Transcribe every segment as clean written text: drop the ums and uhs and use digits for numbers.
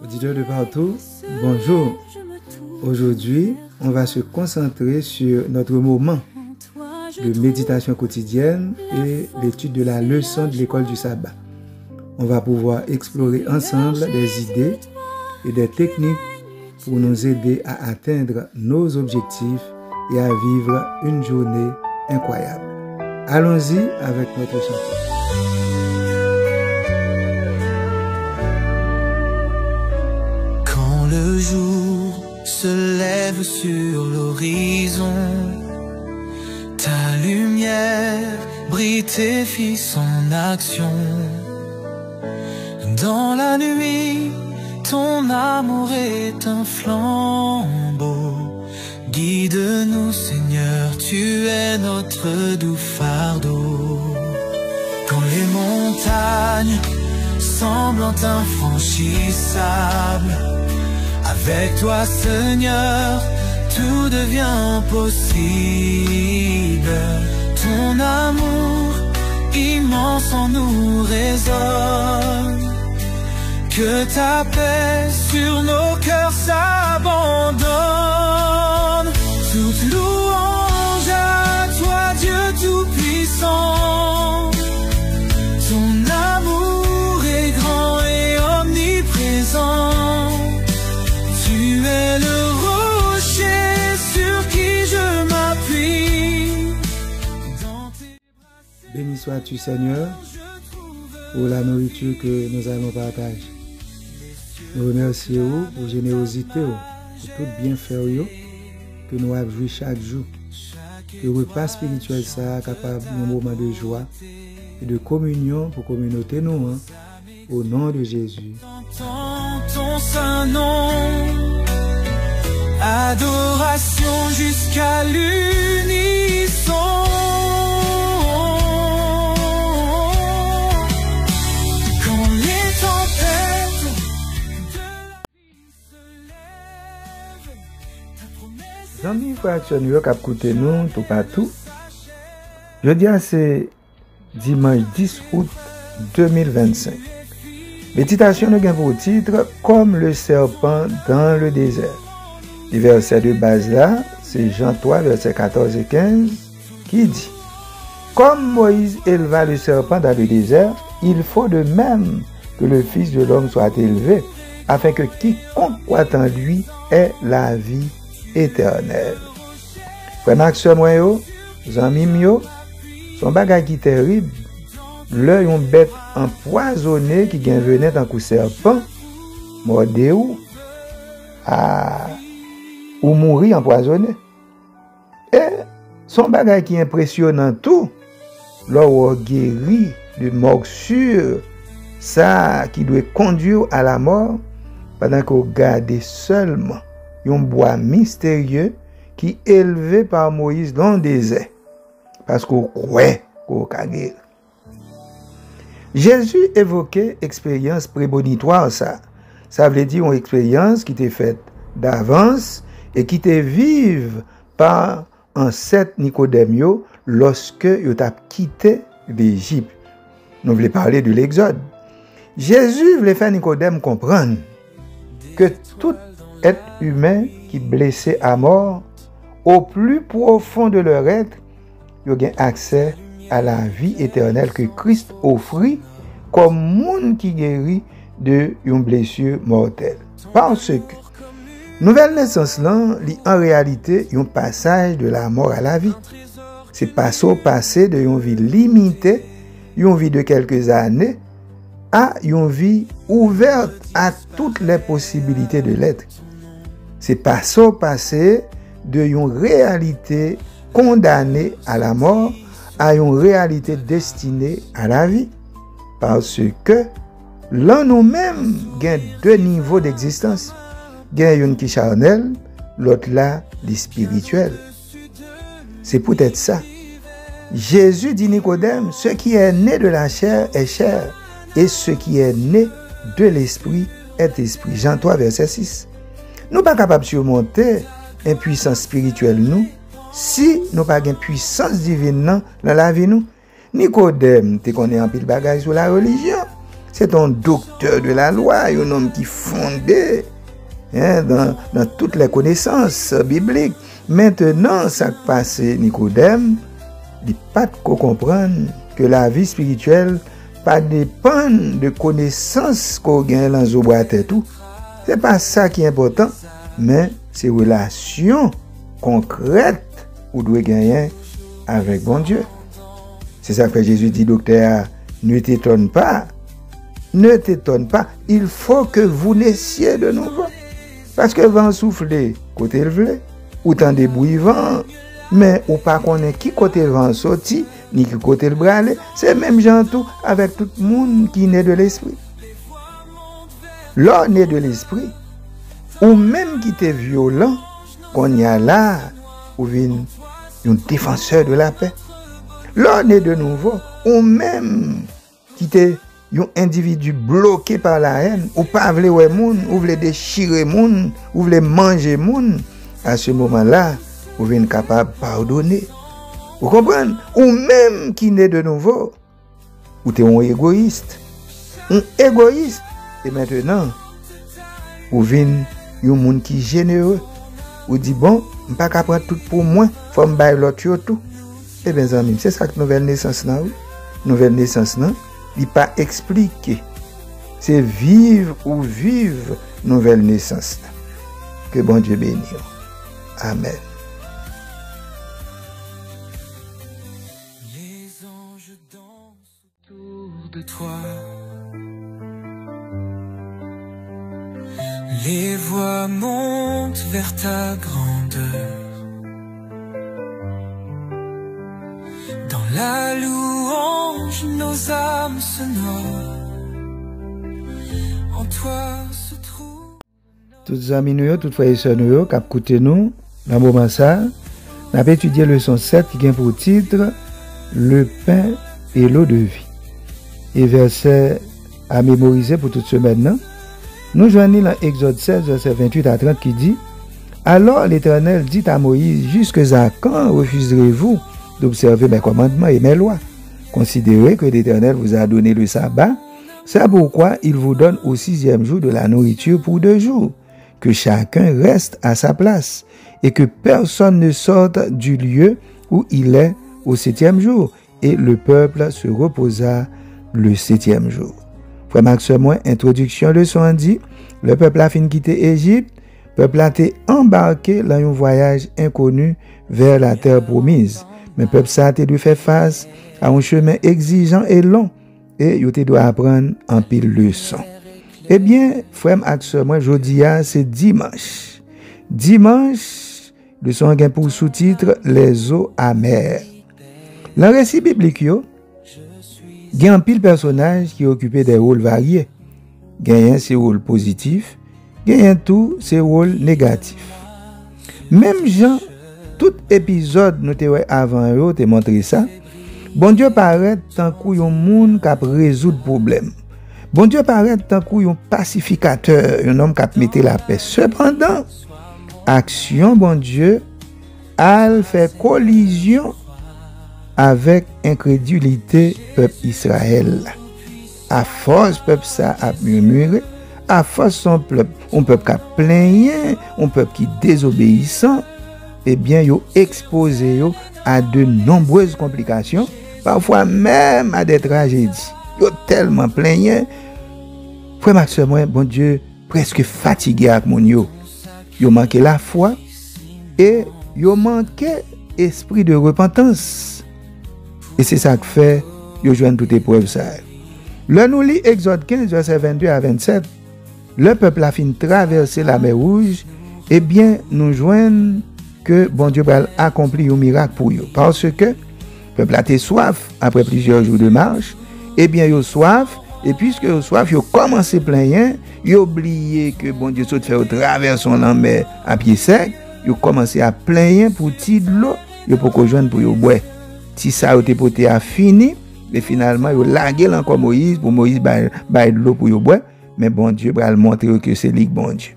Auditeurs de partout, bonjour. Aujourd'hui, on va se concentrer sur notre moment de méditation quotidienne et l'étude de la leçon de l'école du sabbat. On va pouvoir explorer ensemble des idées et des techniques pour nous aider à atteindre nos objectifs et à vivre une journée incroyable. Allons-y avec notre chanson. Quand le jour se lève sur l'horizon, ta lumière brille, tes fils en action. Dans la nuit, ton amour est un flambeau. Guide-nous, Seigneur, tu es notre doux fardeau. Quand les montagnes semblent infranchissables, avec toi, Seigneur, tout devient possible. Ton amour immense en nous résonne. Que ta paix sur nos cœurs s'abandonne. Toute louange à toi, Dieu Tout-Puissant. Ton amour est grand et omniprésent. Tu es le rocher sur qui je m'appuie. Béni sois-tu, Seigneur, pour la nourriture que nous allons partager. Nous remercions pour la générosité, pour tout bienfait que nous avons joué chaque jour. Le repas spirituel, ça capable d'un moment de joie et de communion pour la communauté, nous, au nom de Jésus. Ton saint nom, adoration jusqu'à l'unisson. Amis frères qui écoutent nous tout partout. Jeudi c'est dimanche 10 août 2025. Méditation nous gagne pour titre comme le serpent dans le désert. Le verset de base là, c'est Jean 3 verset 14 et 15 qui dit: comme Moïse éleva le serpent dans le désert, il faut de même que le Fils de l'homme soit élevé, afin que quiconque croit en lui ait la vie éternel. Frère Max moi yo, zanmi yo, son bagay qui terrible, l'œil on bête empoisonné qui gen venin tant que serpent, mordé ou mourir empoisonné. Et son bagay qui impressionnant tout, l'on guéri de morsure, ça qui doit conduire à la mort, pendant qu'on garde seulement un bois mystérieux qui est élevé par Moïse dans le désert. Parce qu'on croit qu'on guérir. Jésus évoquait expérience prémonitoire ça. Ça veut dire une expérience qui était faite d'avance et qui était vive par ancêtre Nicodème lorsque il a quitté l'Égypte. Nous voulons parler de l'Exode. Jésus voulait faire Nicodème comprendre que tout être humain qui blessé à mort, au plus profond de leur être, ils ont accès à la vie éternelle que Christ offrit comme monde qui guérit de une blessure mortelle. Parce que nouvelle naissance là, en réalité, un passage de la mort à la vie. C'est passer de une vie limitée, une vie de quelques années, à une vie ouverte à toutes les possibilités de l'être. C'est passer de une réalité condamnée à la mort à une réalité destinée à la vie. Parce que l'un nous-mêmes gagne deux niveaux d'existence. Gagne une qui est charnelle, l'autre là, qui est spirituelle. C'est peut-être ça. Jésus dit Nicodème, ce qui est né de la chair est chair, et ce qui est né de l'esprit est esprit. Jean 3, verset 6. Nous ne sommes pas capables de surmonter une puissance spirituelle nous, si nous n'avons pas une puissance divine dans la vie nous. Nicodème, tu connais un peu de bagage sur la religion. C'est un docteur de la loi, un homme qui fondait dans toutes les connaissances bibliques. Maintenant, ça passe Nicodème, il pas de comprendre que la vie spirituelle pas dépend de connaissances qu'on gagne dans le boîte et tout. C'est pas ça qui est important, mais c'est relation concrète ou doit gagner avec bon Dieu. C'est ça que Jésus dit, docteur, ne t'étonne pas, il faut que vous naissiez de nouveau. Parce que vent souffle côté le vle, ou tant de bruit vent, mais ou pas connaît qui côté vent sorti, ni qui côté le brale, c'est même gens tout avec tout le monde qui naît de l'esprit. L'on naît de l'esprit, ou même qui était violent, qu'on y a là, ou vient un défenseur de la paix. L'on est de nouveau, ou même qui était un individu bloqué par la haine, ou pas vle ouais moun, ou vle déchirer moun, ou vle manger moun, à ce moment-là, vous venez capable de pardonner. Vous comprenez? Ou même qui naît de nouveau, ou t'es un égoïste. Un égoïste. Et maintenant, vous venez un monde qui est généreux. Vous dites, bon, je ne peux pas prendre tout pour moi, il faut me bailler l'autre tout. Eh bien, amis, c'est ça que nouvelle naissance là. Nouvelle naissance là, il n'est pas expliqué. C'est vivre ou vivre nouvelle naissance là. Que bon Dieu bénisse. Amen. Les anges dansent autour de toi. Les voix montent vers ta grandeur. Dans la louange, nos âmes se noient. En toi se trouve. Toutes amis nous, toutes frères et sœurs nous, qui écoutent nous, dans le moment ça, on a étudié le leçon 7 qui a pour titre Le pain et l'eau de vie. Et verset à mémoriser pour toute semaine. Non? Nous joignons dans Exode 16, verset 28 à 30 qui dit Alors l'Éternel dit à Moïse, jusqu'à quand refuserez-vous d'observer mes commandements et mes lois? Considérez que l'Éternel vous a donné le sabbat. C'est pourquoi il vous donne au 6e jour de la nourriture pour 2 jours. Que chacun reste à sa place et que personne ne sorte du lieu où il est au 7e jour. Et le peuple se reposa le 7e jour. Frère Max, moi, introduction, leçon dit, le peuple a fini quitter Égypte, le peuple a été embarqué dans un voyage inconnu vers la terre promise. Mais le peuple a dû faire face à un chemin exigeant et long et il doit apprendre en pile leçon. Eh bien, frère Max, moi, jeudi, c'est dimanche. Dimanche, le son gain pour sous-titre Les eaux amères. Dans le récit biblique, il y a un pile personnage qui occupait des rôles variés. Il y a ses rôles positifs, il y a tout ses rôles négatifs. Même Jean, tout épisode nous avant te montré ça. Bon Dieu paraît tant qu'un monde qui a résoudre problème. Bon Dieu paraît tant qu'un pacificateur, un homme qui a mis la paix. Cependant, action bon Dieu a fait collision avec incrédulité peuple Israël. À force peuple ça a murmuré, à force son peuple, un peuple qui a plaigné, un peuple qui désobéissant, eh bien yo exposé yo à de nombreuses complications, parfois même à des tragédies. Yo tellement plaigné, frère Max moi, bon Dieu presque fatigué avec mon yo. Yo manqué la foi et yo manqué esprit de repentance. Et c'est ça que fait yo joindre toute épreuve ça. Là nous lit Exode 15 verset 22 à 27. Le peuple a fini traverser la mer Rouge, eh bien nous joignent que bon Dieu va accomplir un miracle pour eux. Parce que le peuple a été soif après plusieurs jours de marche, eh bien ils ont soif, et puisque ils ont soif, ils ont commencé à plaindre, ils ont oublié que bon Dieu saute faire traverser la mer à pied sec, ils ont commencé à plaindre pour tirer de l'eau, ils ont pas joindre pour boire. Si ça a été porté à fini, et finalement ils ont largué encore Moïse pour Moïse bailler de l'eau pour boire, mais bon Dieu va montrer que c'est lui bon Dieu.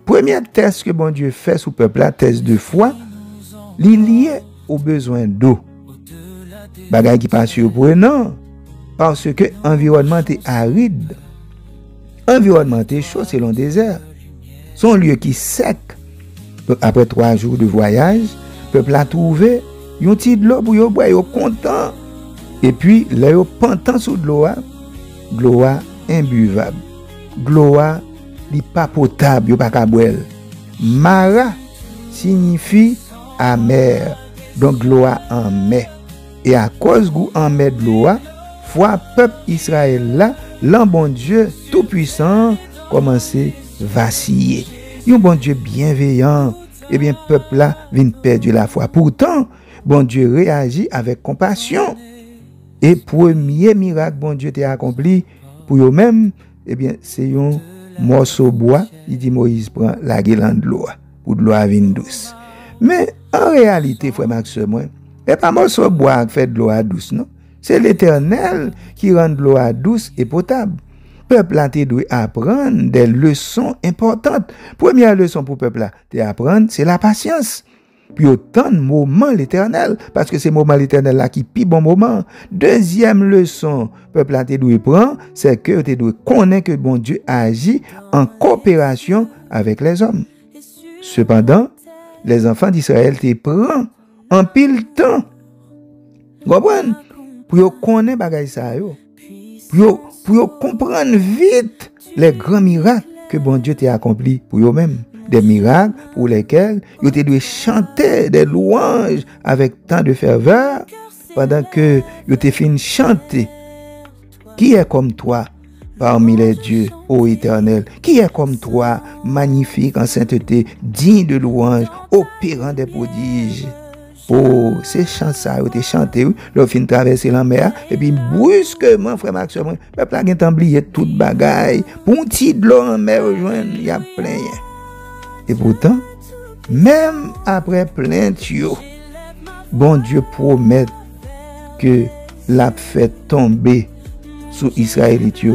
Premier test que bon Dieu fait sous peuple là, test de foi, lié au besoin d'eau. Bagay qui pas surprenant, parce que l'environnement est aride. L'environnement est chaud, c'est le désert. Son lieu qui est sec. Donc, après 3 jours de voyage, le peuple a trouvé un petit de l'eau pour y boire, ils sont contents. Et puis, là, ils pantant sous de l'eau, imbuvable. L'eau, n'est pas potable, pas qu'à boire. Mara signifie amer. Donc, l'eau en met. Et à cause goût en met de l'eau, foi peuple Israël là, l'un bon Dieu tout puissant commençait vaciller. Un bon Dieu bienveillant, eh bien peuple là vient perdre la foi. Pourtant, bon Dieu réagit avec compassion. Et premier miracle bon Dieu t'a accompli pour eux-mêmes, eh bien c'est un morceau bois, il dit Moïse prend la guirlande de l'eau pour de l'eau vienne douce. Mais en réalité, frère Maxime, et pas morceau bois qui fait de l'eau douce, non? C'est l'Éternel qui rend de l'eau douce et potable. Peuple là doit apprendre des leçons importantes. Première leçon pour peuple là, apprendre, c'est la patience. Puis autant de moments l'Éternel, parce que c'est moment l'Éternel là qui pis bon moment. Deuxième leçon, peuple là doit prendre, c'est que tu dois connaître que bon Dieu agit en coopération avec les hommes. Cependant, les enfants d'Israël te prennent en pile temps. Vous comprenez? Pour connaître bagay ça yo. Pour comprendre vite les grands miracles que bon Dieu t'a accompli pour eux-mêmes. Des miracles pour lesquels ils doivent chanter des louanges avec tant de ferveur pendant que ils te fin chanter. Qui est comme toi parmi les dieux, ô Éternel? Qui est comme toi, magnifique en sainteté, digne de louange, opérant des prodiges? Oh, c'est chant ça, vous chanté, le fin traverser la mer, et puis brusquement, frère Maxime, le peuple a oublié toute bagaille, pour un petit de l'eau en mer rejoindre, il y a plein. Et pourtant, même après plein de bon Dieu promet que l'a fait tomber sous Israélite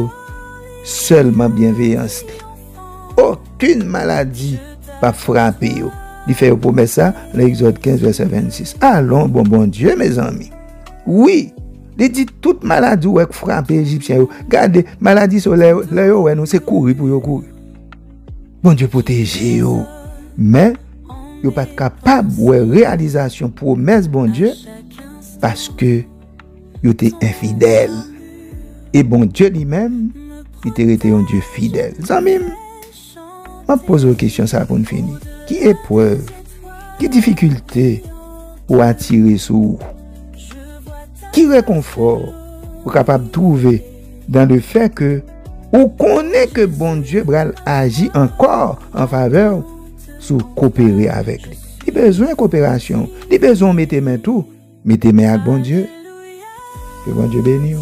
seulement bienveillance. Aucune maladie pas frappé. Il fait promettre ça, l'Exode 15, verset 26. Allons, bon Dieu, mes amis. Oui, il dit toute maladie ou frappe les Égyptiens. Regardez, maladie sur l'air, c'est courir pour courir. Bon Dieu protège. Mais, il n'est pas capable de réalisation promesse, bon Dieu, parce que il était infidèle. Et bon Dieu lui-même, il était un Dieu fidèle. Amis, je pose une question ça pour finir. Qui épreuve, qui difficulté pour attirer sur vous? Qui réconfort vous capable de trouver dans le fait que vous connaissez que bon Dieu agit encore en faveur sur coopérer avec lui. Il a besoin de coopération. Il a besoin de mettre main tout. Mettez main avec bon Dieu. Que bon Dieu bénisse.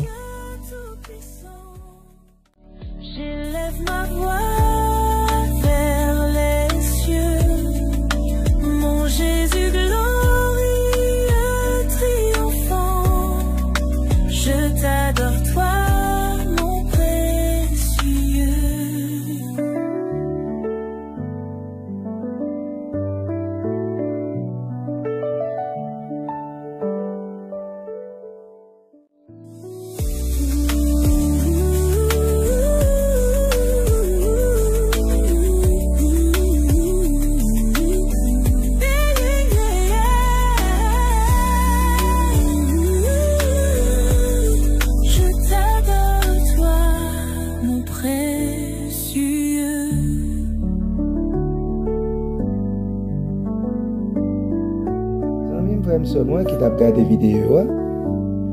C'est moi qui t'a regardé vidéo.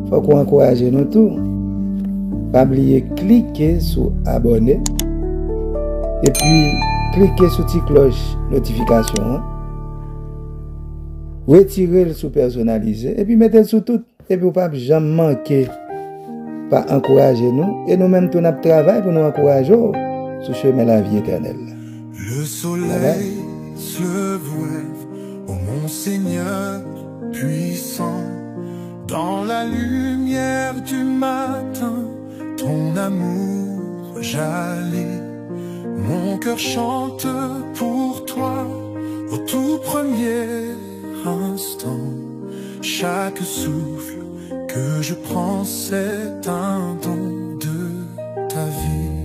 Faut qu'on encourage nous tous. Pas oublier cliquer sur abonner et puis cliquer sur la cloche notification. Retirer le sous personnalisé et puis mettre le sous tout et puis pas jamais manquer pas encourager nous et nous-mêmes tout notre travail pour nous encourager sur chemin la vie éternelle. Le soleil se lève, ô mon Seigneur puissant, dans la lumière du matin, ton amour jaillit. Mon cœur chante pour toi au tout premier instant. Chaque souffle que je prends, c'est un don de ta vie.